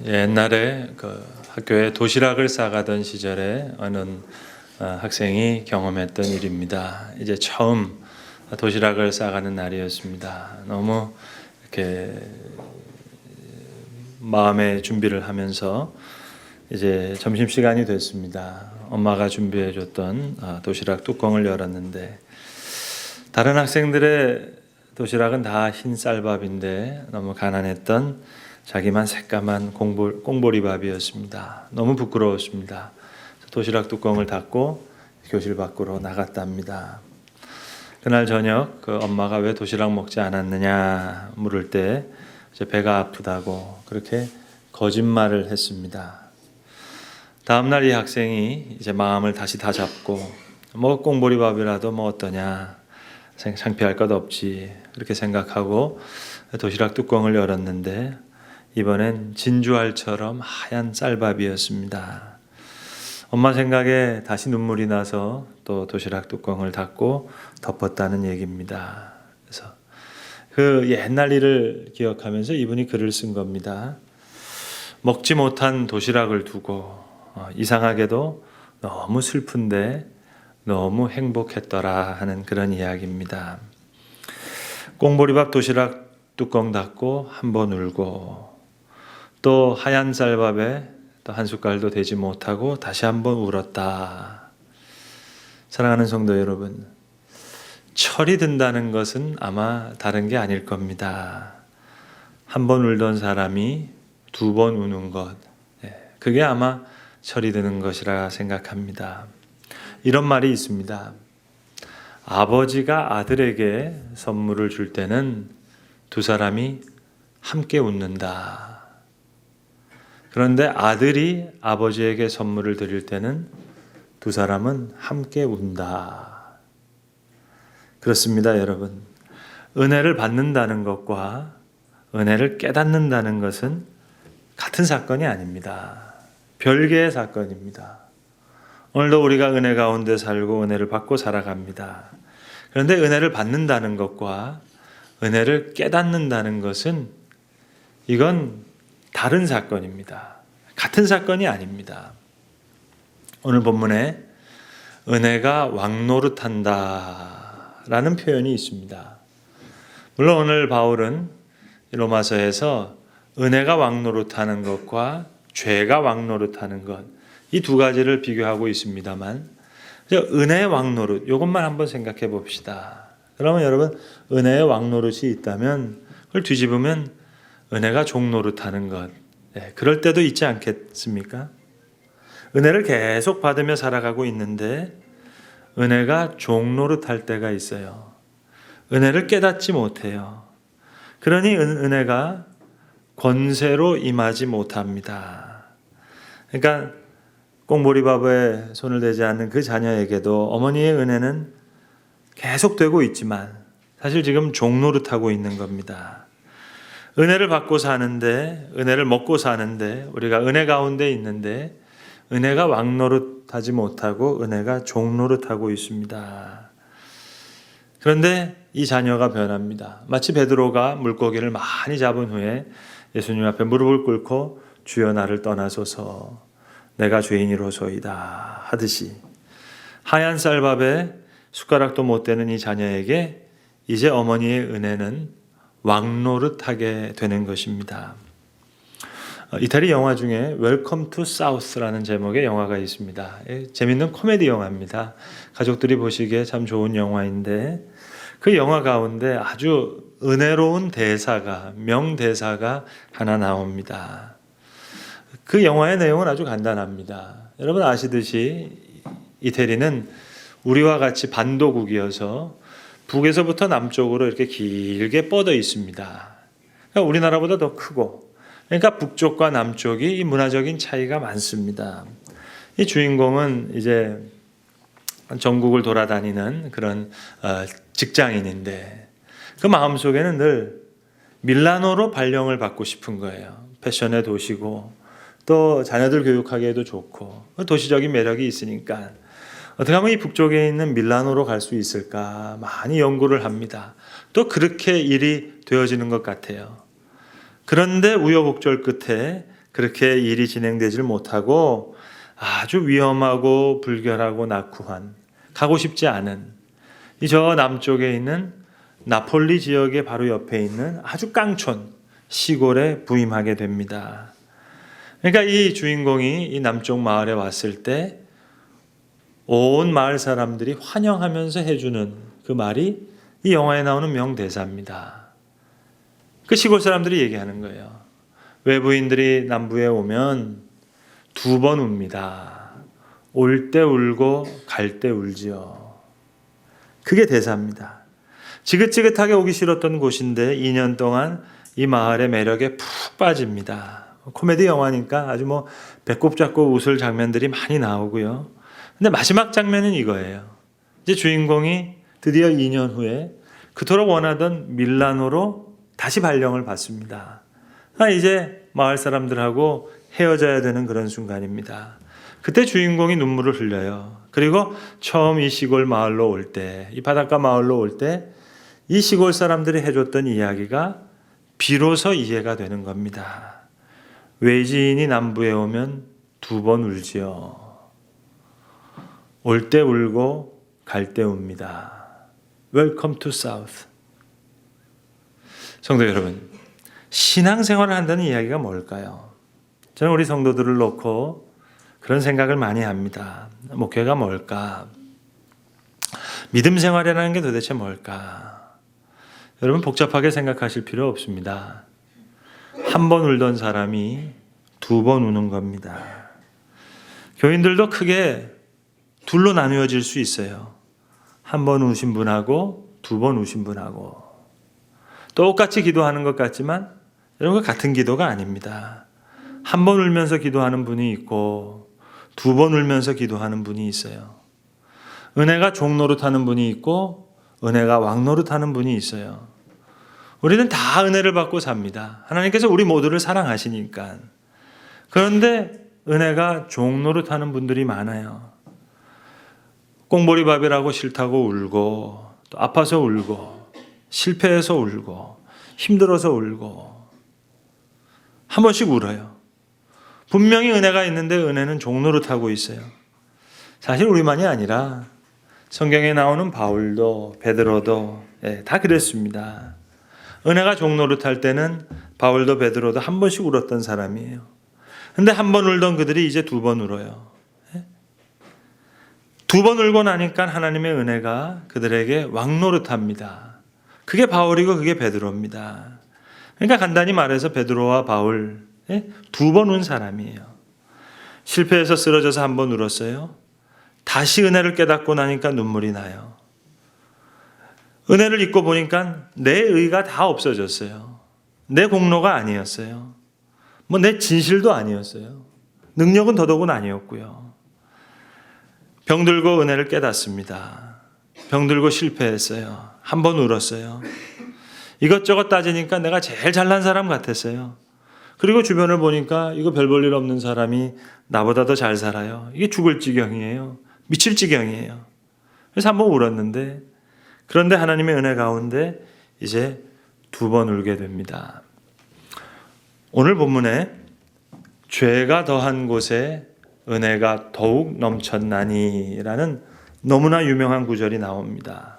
옛날에 학교에 도시락을 싸가던 시절에 어느 학생이 경험했던 일입니다. 이제 처음 도시락을 싸가는 날이었습니다. 너무 이렇게 마음의 준비를 하면서 이제 점심시간이 됐습니다. 엄마가 준비해줬던 도시락 뚜껑을 열었는데 다른 학생들의 도시락은 다 흰 쌀밥인데 너무 가난했던 자기만 새까만 꽁보리밥이었습니다. 너무 부끄러웠습니다. 도시락 뚜껑을 닫고 교실 밖으로 나갔답니다. 그날 저녁 엄마가 왜 도시락 먹지 않았느냐 물을 때 배가 아프다고 그렇게 거짓말을 했습니다. 다음날 이 학생이 이제 마음을 다시 다잡고 꽁보리밥이라도 어떠냐, 창피할 것 없지 그렇게 생각하고 도시락 뚜껑을 열었는데 이번엔 진주알처럼 하얀 쌀밥이었습니다. 엄마 생각에 다시 눈물이 나서 또 도시락 뚜껑을 닫고 덮었다는 얘기입니다. 그래서 그 옛날 일을 기억하면서 이분이 글을 쓴 겁니다. 먹지 못한 도시락을 두고 이상하게도 너무 슬픈데 너무 행복했더라 하는 그런 이야기입니다. 꽁보리밥 도시락 뚜껑 닫고 한 번 울고 또 하얀 쌀밥에 또 한 숟갈도 되지 못하고 다시 한 번 울었다. 사랑하는 성도 여러분, 철이 든다는 것은 아마 다른 게 아닐 겁니다. 한 번 울던 사람이 두 번 우는 것, 그게 아마 철이 드는 것이라 생각합니다. 이런 말이 있습니다. 아버지가 아들에게 선물을 줄 때는 두 사람이 함께 웃는다. 그런데 아들이 아버지에게 선물을 드릴 때는 두 사람은 함께 운다. 그렇습니다, 여러분. 은혜를 받는다는 것과 은혜를 깨닫는다는 것은 같은 사건이 아닙니다. 별개의 사건입니다. 오늘도 우리가 은혜 가운데 살고 은혜를 받고 살아갑니다. 그런데 은혜를 받는다는 것과 은혜를 깨닫는다는 것은 이건 다른 사건입니다. 같은 사건이 아닙니다. 오늘 본문에 은혜가 왕노릇한다 라는 표현이 있습니다. 물론 오늘 바울은 로마서에서 은혜가 왕노릇하는 것과 죄가 왕노릇하는 것, 이 두 가지를 비교하고 있습니다만 은혜의 왕노릇, 이것만 한번 생각해 봅시다. 그러면 여러분, 은혜의 왕노릇이 있다면 그걸 뒤집으면 은혜가 종노릇하는 것, 그럴 때도 있지 않겠습니까? 은혜를 계속 받으며 살아가고 있는데 은혜가 종노릇할 때가 있어요. 은혜를 깨닫지 못해요. 그러니 은혜가 권세로 임하지 못합니다. 그러니까 꽁보리밥에 손을 대지 않는 그 자녀에게도 어머니의 은혜는 계속되고 있지만 사실 지금 종노릇하고 있는 겁니다. 은혜를 받고 사는데, 은혜를 먹고 사는데, 우리가 은혜 가운데 있는데 은혜가 왕노릇하지 못하고 은혜가 종노릇하고 있습니다. 그런데 이 자녀가 변합니다. 마치 베드로가 물고기를 많이 잡은 후에 예수님 앞에 무릎을 꿇고 주여 나를 떠나소서 내가 죄인이로소이다 하듯이 하얀 쌀밥에 숟가락도 못 대는 이 자녀에게 이제 어머니의 은혜는 왕노릇하게 되는 것입니다. 이태리 영화 중에 웰컴 투 사우스라는 제목의 영화가 있습니다. 재밌는 코미디 영화입니다. 가족들이 보시기에 참 좋은 영화인데 그 영화 가운데 아주 은혜로운 대사가, 명대사가 하나 나옵니다. 그 영화의 내용은 아주 간단합니다. 여러분 아시듯이 이태리는 우리와 같이 반도국이어서 북에서부터 남쪽으로 이렇게 길게 뻗어 있습니다. 그러니까 우리나라보다 더 크고, 그러니까 북쪽과 남쪽이 이 문화적인 차이가 많습니다. 이 주인공은 이제 전국을 돌아다니는 그런 직장인인데 그 마음속에는 늘 밀라노로 발령을 받고 싶은 거예요. 패션의 도시고 또 자녀들 교육하기에도 좋고 도시적인 매력이 있으니까 어떻게 하면 이 북쪽에 있는 밀라노로 갈 수 있을까 많이 연구를 합니다. 또 그렇게 일이 되어지는 것 같아요. 그런데 우여곡절 끝에 그렇게 일이 진행되질 못하고 아주 위험하고 불결하고 낙후한, 가고 싶지 않은 이 저 남쪽에 있는 나폴리 지역의 바로 옆에 있는 아주 깡촌 시골에 부임하게 됩니다. 그러니까 이 주인공이 이 남쪽 마을에 왔을 때 온 마을 사람들이 환영하면서 해주는 그 말이 이 영화에 나오는 명대사입니다. 그 시골 사람들이 얘기하는 거예요. 외부인들이 남부에 오면 2번 웁니다. 올 때 울고 갈 때 울지요. 그게 대사입니다. 지긋지긋하게 오기 싫었던 곳인데 2년 동안 이 마을의 매력에 푹 빠집니다. 코미디 영화니까 아주 배꼽 잡고 웃을 장면들이 많이 나오고요. 근데 마지막 장면은 이거예요. 이제 주인공이 드디어 2년 후에 그토록 원하던 밀라노로 다시 발령을 받습니다. 이제 마을 사람들하고 헤어져야 되는 그런 순간입니다. 그때 주인공이 눈물을 흘려요. 그리고 처음 이 시골 마을로 올 때, 이 바닷가 마을로 올 때 이 시골 사람들이 해줬던 이야기가 비로소 이해가 되는 겁니다. 외지인이 남부에 오면 2번 울지요. 올 때 울고 갈 때 웁니다. Welcome to South. 성도 여러분, 신앙생활을 한다는 이야기가 뭘까요? 저는 우리 성도들을 놓고 그런 생각을 많이 합니다. 목회가 뭘까? 믿음 생활이라는 게 도대체 뭘까? 여러분 복잡하게 생각하실 필요 없습니다. 한 번 울던 사람이 2번 우는 겁니다. 교인들도 크게 둘로 나누어질 수 있어요. 한 번 우신 분하고 2번 우신 분하고. 똑같이 기도하는 것 같지만 여러분 같은 기도가 아닙니다. 한 번 울면서 기도하는 분이 있고 2번 울면서 기도하는 분이 있어요. 은혜가 종노릇하는 분이 있고 은혜가 왕노릇하는 분이 있어요. 우리는 다 은혜를 받고 삽니다. 하나님께서 우리 모두를 사랑하시니까. 그런데 은혜가 종노릇하는 분들이 많아요. 꽁보리밥이라고 싫다고 울고 또 아파서 울고 실패해서 울고 힘들어서 울고 한 번씩 울어요. 분명히 은혜가 있는데 은혜는 종노릇하고 있어요. 사실 우리만이 아니라 성경에 나오는 바울도 베드로도 다 그랬습니다. 은혜가 종노릇할 때는 바울도 베드로도 한 번씩 울었던 사람이에요. 근데 한 번 울던 그들이 이제 2번 울어요. 2번 울고 나니까 하나님의 은혜가 그들에게 왕노릇합니다. 그게 바울이고 그게 베드로입니다. 그러니까 간단히 말해서 베드로와 바울 2번 운 사람이에요. 실패해서 쓰러져서 한 번 울었어요. 다시 은혜를 깨닫고 나니까 눈물이 나요. 은혜를 잊고 보니까 내 의가 다 없어졌어요. 내 공로가 아니었어요. 내 진실도 아니었어요. 능력은 더더군 아니었고요. 병들고 은혜를 깨닫습니다. 병들고 실패했어요. 한 번 울었어요. 이것저것 따지니까 내가 제일 잘난 사람 같았어요. 그리고 주변을 보니까 이거 별 볼 일 없는 사람이 나보다 더 잘 살아요. 이게 죽을 지경이에요. 미칠 지경이에요. 그래서 한 번 울었는데 그런데 하나님의 은혜 가운데 이제 2번 울게 됩니다. 오늘 본문에 죄가 더한 곳에 은혜가 더욱 넘쳤나니라는 너무나 유명한 구절이 나옵니다.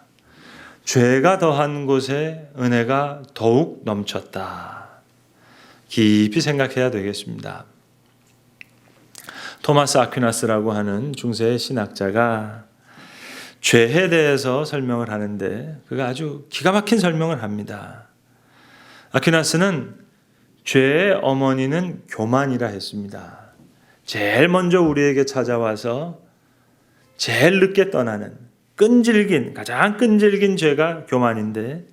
죄가 더한 곳에 은혜가 더욱 넘쳤다. 깊이 생각해야 되겠습니다. 토마스 아퀴나스라고 하는 중세의 신학자가 죄에 대해서 설명을 하는데 그가 아주 기가 막힌 설명을 합니다. 아퀴나스는 죄의 어머니는 교만이라 했습니다. 제일 먼저 우리에게 찾아와서 제일 늦게 떠나는 가장 끈질긴 죄가 교만인데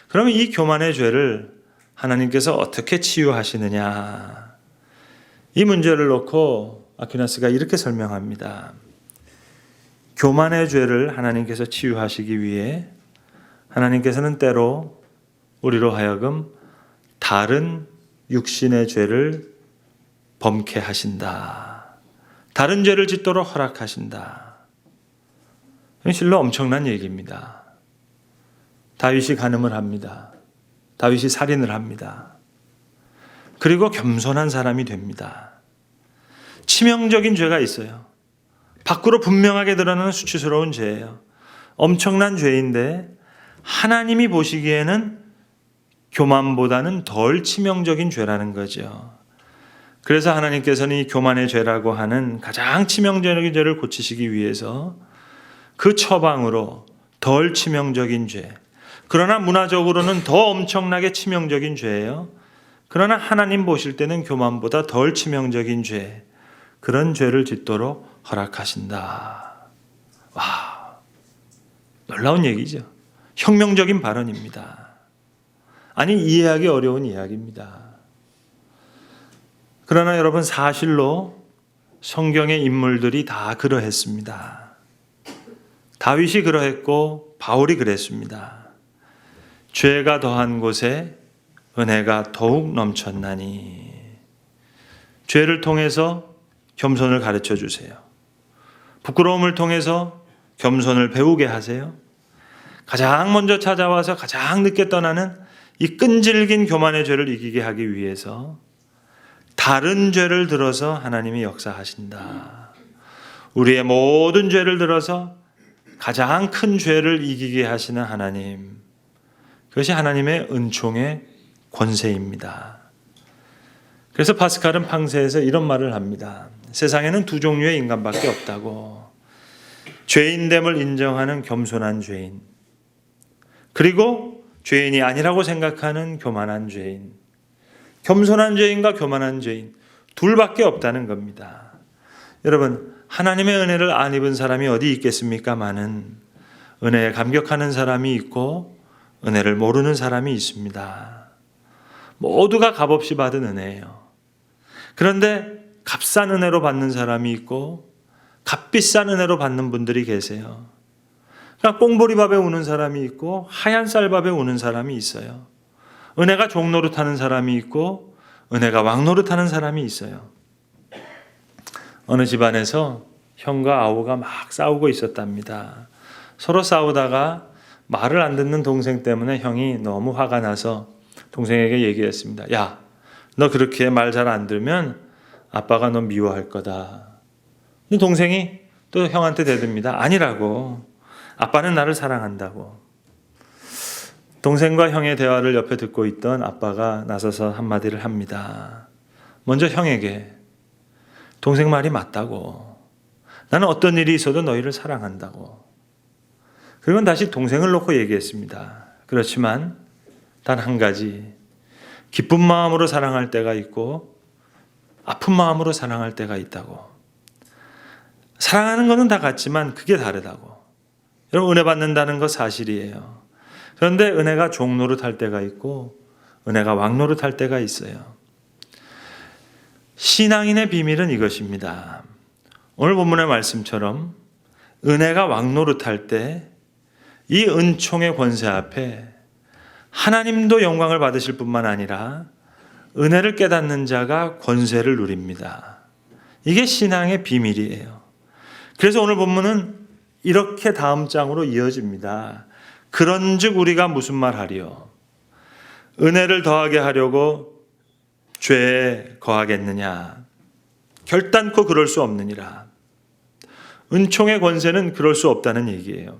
그러면 이 교만의 죄를 하나님께서 어떻게 치유하시느냐. 이 문제를 놓고 아퀴나스가 이렇게 설명합니다. 교만의 죄를 하나님께서 치유하시기 위해 하나님께서는 때로 우리로 하여금 다른 육신의 죄를 범케 하신다. 다른 죄를 짓도록 허락하신다. 실로 엄청난 얘기입니다. 다윗이 간음을 합니다. 다윗이 살인을 합니다. 그리고 겸손한 사람이 됩니다. 치명적인 죄가 있어요. 밖으로 분명하게 드러나는 수치스러운 죄예요. 엄청난 죄인데 하나님이 보시기에는 교만보다는 덜 치명적인 죄라는 거죠. 그래서 하나님께서는 이 교만의 죄라고 하는 가장 치명적인 죄를 고치시기 위해서 그 처방으로 덜 치명적인 죄, 그러나 문화적으로는 더 엄청나게 치명적인 죄예요. 그러나 하나님 보실 때는 교만보다 덜 치명적인 죄, 그런 죄를 짓도록 허락하신다. 와, 놀라운 얘기죠. 혁명적인 발언입니다. 아니, 이해하기 어려운 이야기입니다. 그러나 여러분, 사실로 성경의 인물들이 다 그러했습니다. 다윗이 그러했고 바울이 그랬습니다. 죄가 더한 곳에 은혜가 더욱 넘쳤나니. 죄를 통해서 겸손을 가르쳐 주세요. 부끄러움을 통해서 겸손을 배우게 하세요. 가장 먼저 찾아와서 가장 늦게 떠나는 이 끈질긴 교만의 죄를 이기게 하기 위해서 다른 죄를 들어서 하나님이 역사하신다. 우리의 모든 죄를 들어서 가장 큰 죄를 이기게 하시는 하나님, 그것이 하나님의 은총의 권세입니다. 그래서 파스칼은 팡세에서 이런 말을 합니다. 세상에는 두 종류의 인간밖에 없다고. 죄인됨을 인정하는 겸손한 죄인, 그리고 죄인이 아니라고 생각하는 교만한 죄인. 겸손한 죄인과 교만한 죄인 둘밖에 없다는 겁니다. 여러분, 하나님의 은혜를 안 입은 사람이 어디 있겠습니까마는 은혜에 감격하는 사람이 있고 은혜를 모르는 사람이 있습니다. 모두가 값없이 받은 은혜예요. 그런데 값싼 은혜로 받는 사람이 있고 값비싼 은혜로 받는 분들이 계세요. 그러니까 꽁보리밥에 우는 사람이 있고 하얀 쌀밥에 우는 사람이 있어요. 은혜가 종노릇하는 사람이 있고 은혜가 왕노릇하는 사람이 있어요. 어느 집안에서 형과 아우가 막 싸우고 있었답니다. 서로 싸우다가 말을 안 듣는 동생 때문에 형이 너무 화가 나서 동생에게 얘기했습니다. 야, 너 그렇게 말 잘 안 들으면 아빠가 너 미워할 거다. 근데 동생이 또 형한테 대듭니다. 아니라고. 아빠는 나를 사랑한다고. 동생과 형의 대화를 옆에 듣고 있던 아빠가 나서서 한마디를 합니다. 먼저 형에게 동생 말이 맞다고. 나는 어떤 일이 있어도 너희를 사랑한다고. 그리고 다시 동생을 놓고 얘기했습니다. 그렇지만 단 한 가지, 기쁜 마음으로 사랑할 때가 있고 아픈 마음으로 사랑할 때가 있다고. 사랑하는 것은 다 같지만 그게 다르다고. 여러분, 은혜 받는다는 것 사실이에요. 그런데 은혜가 종노릇할 때가 있고 은혜가 왕노릇할 때가 있어요. 신앙인의 비밀은 이것입니다. 오늘 본문의 말씀처럼 은혜가 왕노릇할 때 이 은총의 권세 앞에 하나님도 영광을 받으실 뿐만 아니라 은혜를 깨닫는 자가 권세를 누립니다. 이게 신앙의 비밀이에요. 그래서 오늘 본문은 이렇게 다음 장으로 이어집니다. 그런즉 우리가 무슨 말 하리요? 은혜를 더하게 하려고 죄에 거하겠느냐? 결단코 그럴 수 없느니라. 은총의 권세는 그럴 수 없다는 얘기예요.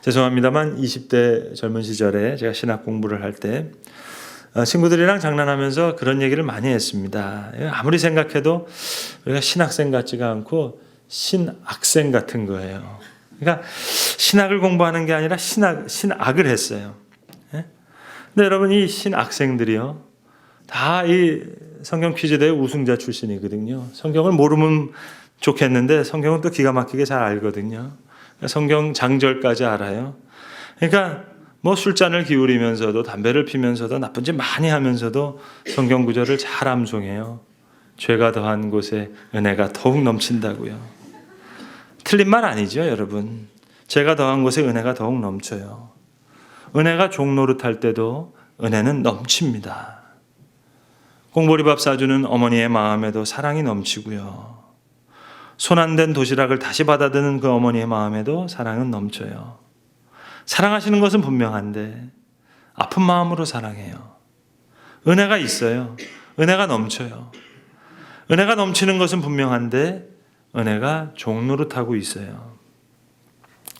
죄송합니다만 20대 젊은 시절에 제가 신학 공부를 할 때 친구들이랑 장난하면서 그런 얘기를 많이 했습니다. 아무리 생각해도 우리가 신학생 같지가 않고 신학생 같은 거예요. 그러니까 신학을 공부하는 게 아니라 신학을 했어요. 근데 여러분, 이 신학생들이요, 다 이 성경 퀴즈대회 우승자 출신이거든요. 성경을 모르면 좋겠는데 성경은 또 기가 막히게 잘 알거든요. 성경 장절까지 알아요. 그러니까 뭐 술잔을 기울이면서도 담배를 피면서도 나쁜 짓 많이 하면서도 성경 구절을 잘 암송해요. 죄가 더한 곳에 은혜가 더욱 넘친다고요. 틀린 말 아니죠, 여러분. 죄가 더한 곳에 은혜가 더욱 넘쳐요. 은혜가 종노릇할 때도 은혜는 넘칩니다. 꽁보리밥 사주는 어머니의 마음에도 사랑이 넘치고요. 손 안 댄 도시락을 다시 받아드는 그 어머니의 마음에도 사랑은 넘쳐요. 사랑하시는 것은 분명한데 아픈 마음으로 사랑해요. 은혜가 있어요. 은혜가 넘쳐요. 은혜가 넘치는 것은 분명한데 은혜가 종노릇하고 있어요.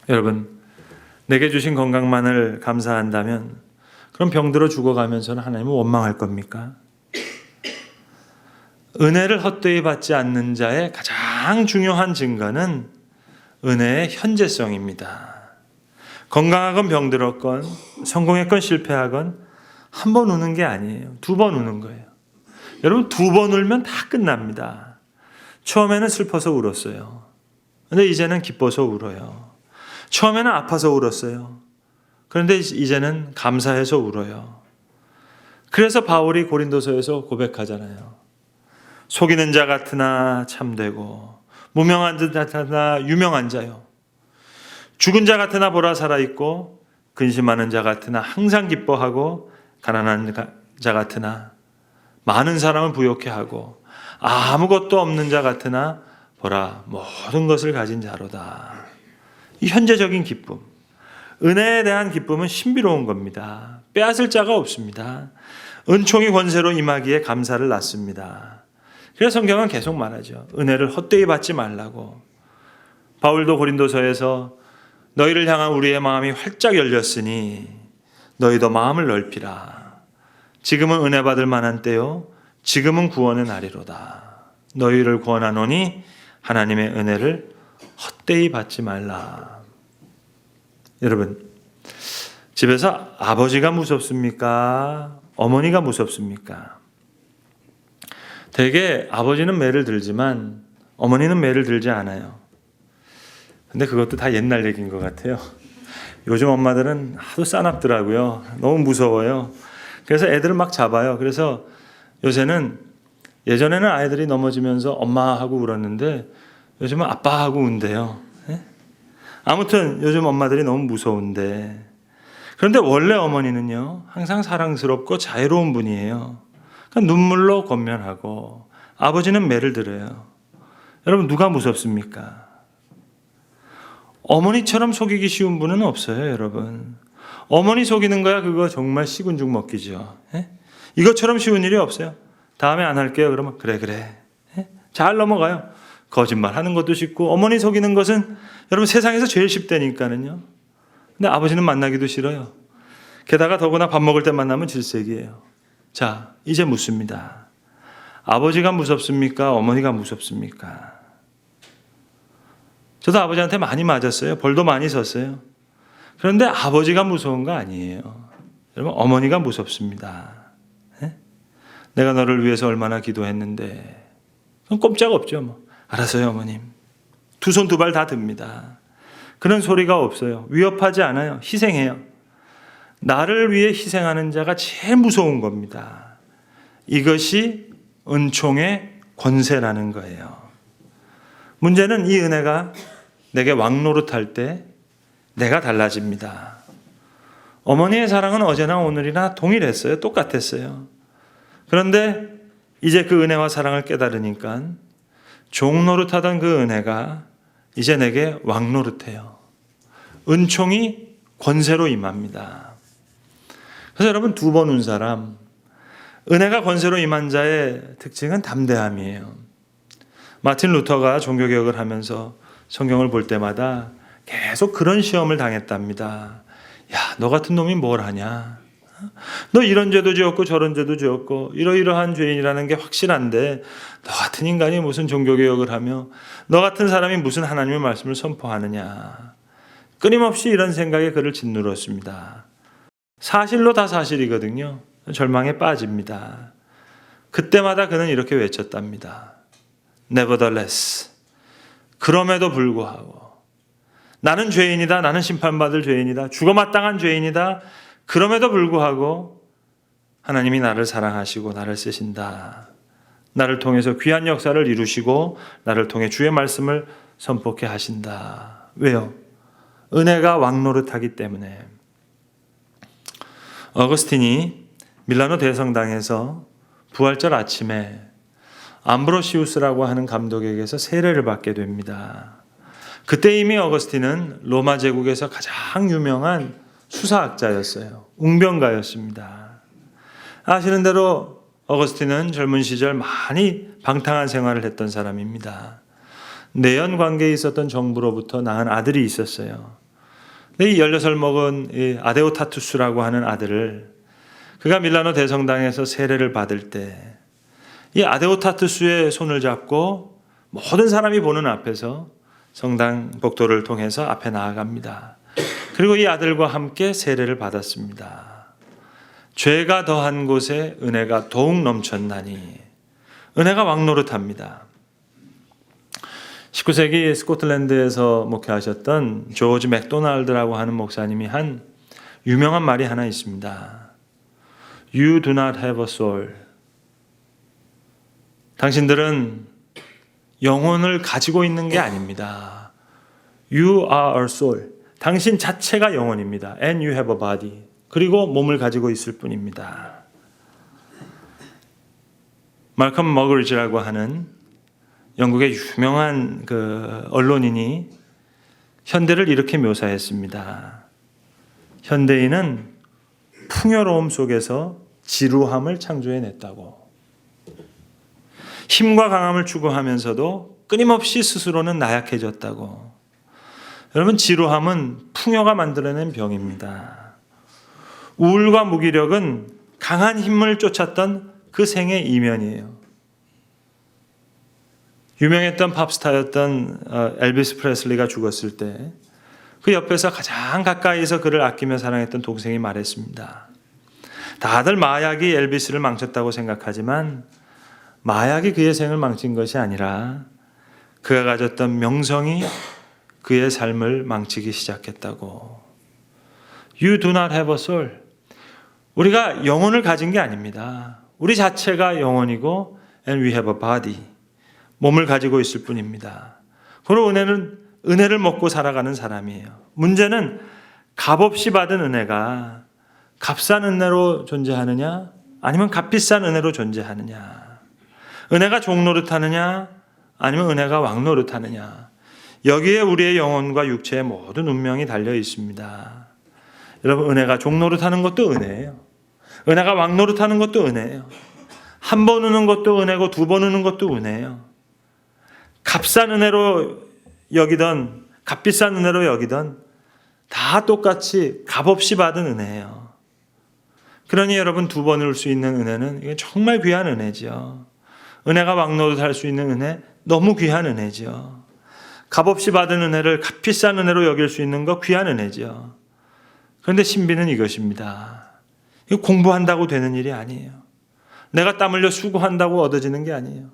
여러분, 내게 주신 건강만을 감사한다면 그럼 병들어 죽어가면서는 하나님은 원망할 겁니까? 은혜를 헛되이 받지 않는 자의 가장 중요한 증거는 은혜의 현재성입니다. 건강하건 병들었건 성공했건 실패하건 한 번 우는 게 아니에요. 2번 우는 거예요. 여러분 2번 울면 다 끝납니다. 처음에는 슬퍼서 울었어요. 근데 이제는 기뻐서 울어요. 처음에는 아파서 울었어요. 그런데 이제는 감사해서 울어요. 그래서 바울이 고린도서에서 고백하잖아요. 속이는 자 같으나 참되고 무명한 자 같으나 유명한 자요. 죽은 자 같으나 보라 살아있고 근심하는 자 같으나 항상 기뻐하고 가난한 자 같으나 많은 사람을 부욕해 하고 아무것도 없는 자 같으나 보라 모든 것을 가진 자로다. 이 현재적인 기쁨, 은혜에 대한 기쁨은 신비로운 겁니다. 빼앗을 자가 없습니다. 은총이 권세로 임하기에 감사를 낳습니다. 그래서 성경은 계속 말하죠. 은혜를 헛되이 받지 말라고. 바울도 고린도서에서 너희를 향한 우리의 마음이 활짝 열렸으니 너희도 마음을 넓히라. 지금은 은혜 받을 만한 때요. 지금은 구원의 날이로다. 너희를 구원하노니 하나님의 은혜를 헛되이 받지 말라. 여러분, 집에서 아버지가 무섭습니까? 어머니가 무섭습니까? 대개 아버지는 매를 들지만 어머니는 매를 들지 않아요. 근데 그것도 다 옛날 얘기인 것 같아요. 요즘 엄마들은 하도 싸납더라고요. 너무 무서워요. 그래서 애들을 막 잡아요. 그래서 요새는 예전에는 아이들이 넘어지면서 엄마하고 울었는데 요즘은 아빠하고 운대요. 아무튼 요즘 엄마들이 너무 무서운데 그런데 원래 어머니는요 항상 사랑스럽고 자애로운 분이에요. 그러니까 눈물로 권면하고 아버지는 매를 들어요. 여러분 누가 무섭습니까? 어머니처럼 속이기 쉬운 분은 없어요, 여러분. 어머니 속이는 거야 그거 정말 식은 죽 먹기죠. 이것처럼 쉬운 일이 없어요. 다음에 안 할게요. 그러면 그래. 잘 넘어가요. 거짓말하는 것도 쉽고 어머니 속이는 것은 여러분 세상에서 제일 쉽다니까는요. 근데 아버지는 만나기도 싫어요. 게다가 더구나 밥 먹을 때 만나면 질색이에요. 자, 이제 묻습니다. 아버지가 무섭습니까? 어머니가 무섭습니까? 저도 아버지한테 많이 맞았어요. 벌도 많이 섰어요. 그런데 아버지가 무서운 거 아니에요. 여러분 어머니가 무섭습니다. 내가 너를 위해서 얼마나 기도했는데 그건 꼼짝없죠. 뭐. 알았어요 어머님. 2손 2발 다 듭니다. 그런 소리가 없어요. 위협하지 않아요. 희생해요. 나를 위해 희생하는 자가 제일 무서운 겁니다. 이것이 은총의 권세라는 거예요. 문제는 이 은혜가 내게 왕노릇할 때 내가 달라집니다. 어머니의 사랑은 어제나 오늘이나 동일했어요. 똑같았어요. 그런데 이제 그 은혜와 사랑을 깨달으니까 종노릇하던 그 은혜가 이제 내게 왕노릇해요. 은총이 권세로 임합니다. 그래서 여러분 2번 운 사람, 은혜가 권세로 임한 자의 특징은 담대함이에요. 마틴 루터가 종교개혁을 하면서 성경을 볼 때마다 계속 그런 시험을 당했답니다. 야, 너 같은 놈이 뭘 하냐? 너 이런 죄도 지었고 저런 죄도 지었고 이러이러한 죄인이라는 게 확실한데 너 같은 인간이 무슨 종교개혁을 하며 너 같은 사람이 무슨 하나님의 말씀을 선포하느냐. 끊임없이 이런 생각에 그를 짓누렀습니다. 사실로 다 사실이거든요. 절망에 빠집니다. 그때마다 그는 이렇게 외쳤답니다. Nevertheless, 그럼에도 불구하고 나는 죄인이다. 나는 심판받을 죄인이다. 죽어마땅한 죄인이다. 그럼에도 불구하고 하나님이 나를 사랑하시고 나를 쓰신다. 나를 통해서 귀한 역사를 이루시고 나를 통해 주의 말씀을 선포케 하신다. 왜요? 은혜가 왕노릇하기 때문에. 어거스틴이 밀라노 대성당에서 부활절 아침에 암브로시우스라고 하는 감독에게서 세례를 받게 됩니다. 그때 이미 어거스틴은 로마 제국에서 가장 유명한 수사학자였어요. 웅변가였습니다. 아시는 대로 어거스틴은 젊은 시절 많이 방탕한 생활을 했던 사람입니다. 내연 관계에 있었던 정부로부터 낳은 아들이 있었어요. 근데 이 16살 먹은 이 아데오타투스라고 하는 아들을 그가 밀라노 대성당에서 세례를 받을 때 이 아데오타투스의 손을 잡고 모든 사람이 보는 앞에서 성당 복도를 통해서 앞에 나아갑니다. 그리고 이 아들과 함께 세례를 받았습니다. 죄가 더한 곳에 은혜가 더욱 넘쳤나니 은혜가 왕노릇합니다. 19세기 스코틀랜드에서 목회하셨던 조지 맥도날드라고 하는 목사님이 한 유명한 말이 하나 있습니다. You do not have a soul. 당신들은 영혼을 가지고 있는 게 아닙니다. You are a soul. 당신 자체가 영혼입니다. And you have a body. 그리고 몸을 가지고 있을 뿐입니다. 말컴 머그리지라고 하는 영국의 유명한 언론인이 현대를 이렇게 묘사했습니다. 현대인은 풍요로움 속에서 지루함을 창조해냈다고. 힘과 강함을 추구하면서도 끊임없이 스스로는 나약해졌다고. 여러분, 지루함은 풍요가 만들어낸 병입니다. 우울과 무기력은 강한 힘을 쫓았던 그 생의 이면이에요. 유명했던 팝스타였던 엘비스 프레슬리가 죽었을 때 그 옆에서 가장 가까이서 그를 아끼며 사랑했던 동생이 말했습니다. 다들 마약이 엘비스를 망쳤다고 생각하지만 마약이 그의 생을 망친 것이 아니라 그가 가졌던 명성이 그의 삶을 망치기 시작했다고. You do not have a soul. 우리가 영혼을 가진 게 아닙니다. 우리 자체가 영혼이고 and we have a body. 몸을 가지고 있을 뿐입니다. 그리고 은혜를 먹고 살아가는 사람이에요. 문제는 값없이 받은 은혜가 값싼 은혜로 존재하느냐 아니면 값비싼 은혜로 존재하느냐. 은혜가 종노릇하느냐 아니면 은혜가 왕노릇하느냐. 여기에 우리의 영혼과 육체의 모든 운명이 달려 있습니다. 여러분, 은혜가 종노릇하는 것도 은혜예요. 은혜가 왕노릇하는 것도 은혜예요. 한 번 우는 것도 은혜고 두 번 우는 것도 은혜예요. 값싼 은혜로 여기던 값비싼 은혜로 여기던 다 똑같이 값없이 받은 은혜예요. 그러니 여러분, 두 번 울 수 있는 은혜는 이게 정말 귀한 은혜죠. 은혜가 왕노릇할 수 있는 은혜, 너무 귀한 은혜죠. 값없이 받은 은혜를 값비싼 은혜로 여길 수 있는 거 귀한 은혜죠. 그런데 신비는 이것입니다. 이거 공부한다고 되는 일이 아니에요. 내가 땀 흘려 수고한다고 얻어지는 게 아니에요.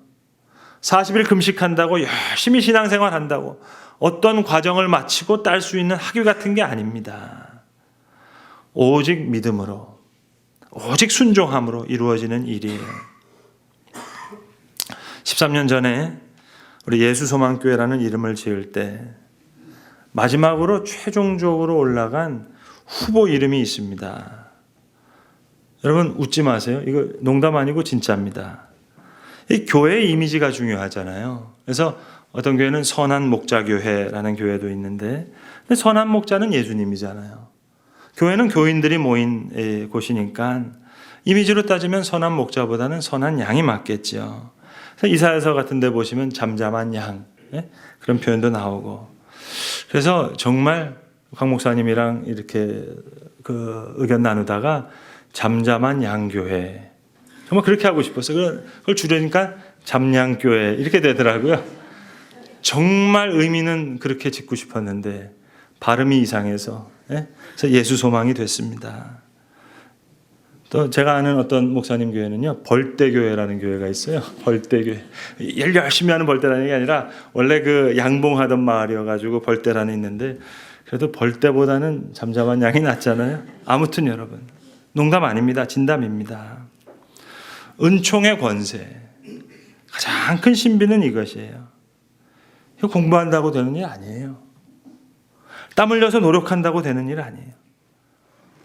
40일 금식한다고 열심히 신앙생활한다고 어떤 과정을 마치고 딸 수 있는 학위 같은 게 아닙니다. 오직 믿음으로, 오직 순종함으로 이루어지는 일이에요. 13년 전에 우리 예수소망교회라는 이름을 지을 때 마지막으로 최종적으로 올라간 후보 이름이 있습니다. 여러분, 웃지 마세요. 이거 농담 아니고 진짜입니다. 이 교회의 이미지가 중요하잖아요. 그래서 어떤 교회는 선한 목자교회라는 교회도 있는데, 근데 선한 목자는 예수님이잖아요. 교회는 교인들이 모인 곳이니까 이미지로 따지면 선한 목자보다는 선한 양이 맞겠죠. 그래서 이사야서 같은 데 보시면 잠잠한 양, 그런 표현도 나오고. 그래서 정말 강 목사님이랑 이렇게 의견 나누다가 잠잠한 양교회, 정말 그렇게 하고 싶었어요. 그걸 줄이니까 잠양교회 이렇게 되더라고요. 정말 의미는 그렇게 짓고 싶었는데 발음이 이상해서, 그래서 예수소망이 됐습니다. 또 제가 아는 어떤 목사님 교회는요, 벌떼교회라는 교회가 있어요. 벌떼교회. 일 열심히 하는 벌떼라는 게 아니라 원래 양봉하던 마을이어가지고 벌떼라는 있는데, 그래도 벌떼보다는 잠잠한 양이 낫잖아요. 아무튼 여러분, 농담 아닙니다. 진담입니다. 은총의 권세, 가장 큰 신비는 이것이에요. 이거 공부한다고 되는 일 아니에요. 땀 흘려서 노력한다고 되는 일 아니에요.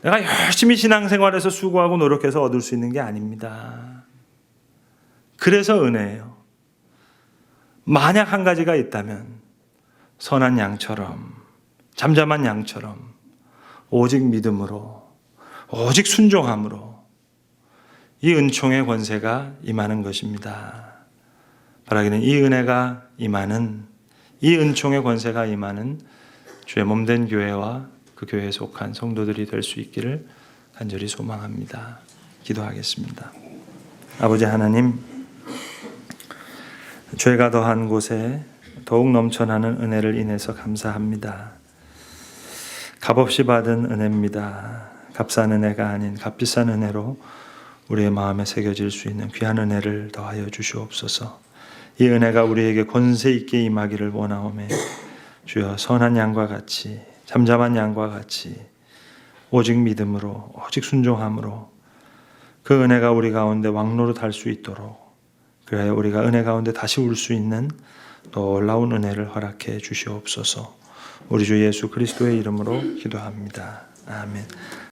내가 열심히 신앙생활에서 수고하고 노력해서 얻을 수 있는 게 아닙니다. 그래서 은혜예요. 만약 한 가지가 있다면 선한 양처럼, 잠잠한 양처럼 오직 믿음으로, 오직 순종함으로 이 은총의 권세가 임하는 것입니다. 바라기는 이 은혜가 임하는, 이 은총의 권세가 임하는 주의 몸된 교회와 그 교회에 속한 성도들이 될 수 있기를 간절히 소망합니다. 기도하겠습니다. 아버지 하나님, 죄가 더한 곳에 더욱 넘쳐나는 은혜를 인해서 감사합니다. 값없이 받은 은혜입니다. 값싼 은혜가 아닌 값비싼 은혜로 우리의 마음에 새겨질 수 있는 귀한 은혜를 더하여 주시옵소서. 이 은혜가 우리에게 권세 있게 임하기를 원하오매 주여, 선한 양과 같이, 잠잠한 양과 같이 오직 믿음으로, 오직 순종함으로 그 은혜가 우리 가운데 왕노릇할 수 있도록, 그래야 우리가 은혜 가운데 다시 올 수 있는 놀라운 은혜를 허락해 주시옵소서. 우리 주 예수 그리스도의 이름으로 기도합니다. 아멘.